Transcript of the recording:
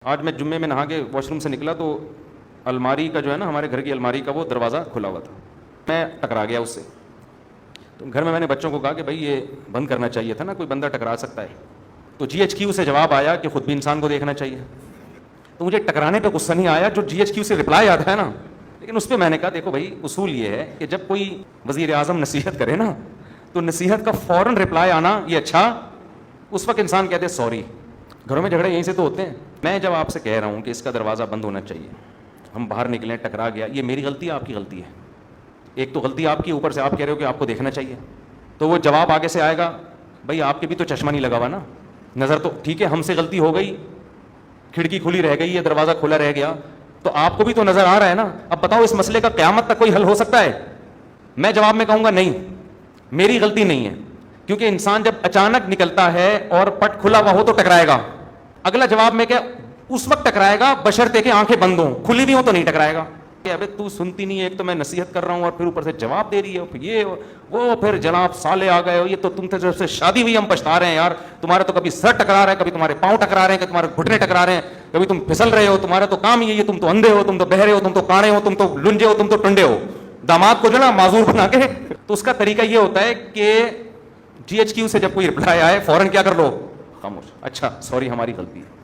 آج میں جمعے میں نہا کے واش روم سے نکلا تو الماری کا جو ہے نا، ہمارے گھر کی الماری کا وہ دروازہ کھلا ہوا تھا. میں ٹکرا گیا اس سے. تو گھر میں نے بچوں کو کہا کہ بھائی یہ بند کرنا چاہیے تھا نا، کوئی بندہ ٹکرا سکتا ہے. تو جی ایچ کیو سے جواب آیا کہ خود بھی انسان کو دیکھنا چاہیے. تو مجھے ٹکرانے پہ غصہ نہیں آیا، جو جی ایچ کیو سے رپلائی آتا ہے نا، لیکن اس پہ میں نے کہا دیکھو بھائی اصول یہ ہے کہ جب کوئی وزیر اعظم نصیحت کرے نا تو نصیحت کا فوراً رپلائی آنا یہ اچھا. اس وقت انسان کہتے ہیں سوری. گھروں میں جھگڑے یہیں سے تو ہوتے ہیں. میں جب آپ سے کہہ رہا ہوں کہ اس کا دروازہ بند ہونا چاہیے، ہم باہر نکلیں ٹکرا گیا، یہ میری غلطی ہے آپ کی غلطی ہے؟ ایک تو غلطی آپ کی، اوپر سے آپ کہہ رہے ہو کہ آپ کو دیکھنا چاہیے. تو وہ جواب آگے سے آئے گا بھائی آپ کے بھی تو چشمہ نہیں لگا ہوا نا، نظر تو ٹھیک ہے، ہم سے غلطی ہو گئی، کھڑکی کھلی رہ گئی، یہ دروازہ کھلا رہ گیا، تو آپ کو بھی تو نظر آ رہا ہے نا. اب بتاؤ اس مسئلے کا قیامت تک کوئی حل ہو سکتا ہے؟ میں جواب میں کہوں گا نہیں، میری غلطی نہیں ہے، کیونکہ انسان جب اچانک نکلتا ہے اور پٹ کھلا ہوا ہو تو ٹکرائے گا. اگلا جواب میں کہ اس وقت ٹکرائے گا بشرطے کہ آنکھیں بند ہوں، کھلی بھی ہوں تو نہیں ٹکرائے گا. کہ ابے تو سنتی نہیں ہے، ایک تو میں نصیحت کر رہا ہوں اور پھر اوپر سے جواب دے رہی ہے، پھر یہ وہ، پھر جناب سالے آ گئے ہو، یہ تو تم سے جب سے شادی ہوئی ہم پچھتا رہے ہیں یار، تمہارا تو کبھی سر ٹکرا رہا ہے، کبھی تمہارے پاؤں ٹکرا رہے ہیں، کبھی تمہارے گھٹنے ٹکرا رہے ہیں، کبھی تم پھسل رہے ہو، تمہارا تو کام یہ ہے، تم تو اندھے ہو، تم تو بہرے ہو، تم تو کانے ہو، تم تو لنجے ہو، تم تو ٹنڈے ہو. داماد کو جو نا معذور بنا کے. تو اس کا طریقہ یہ ہوتا ہے کہ جی ایچ کیو سے جب کوئی رپلائی آئے فوراً کیا کر لو؟ خاموش. اچھا سوری ہماری غلطی ہے.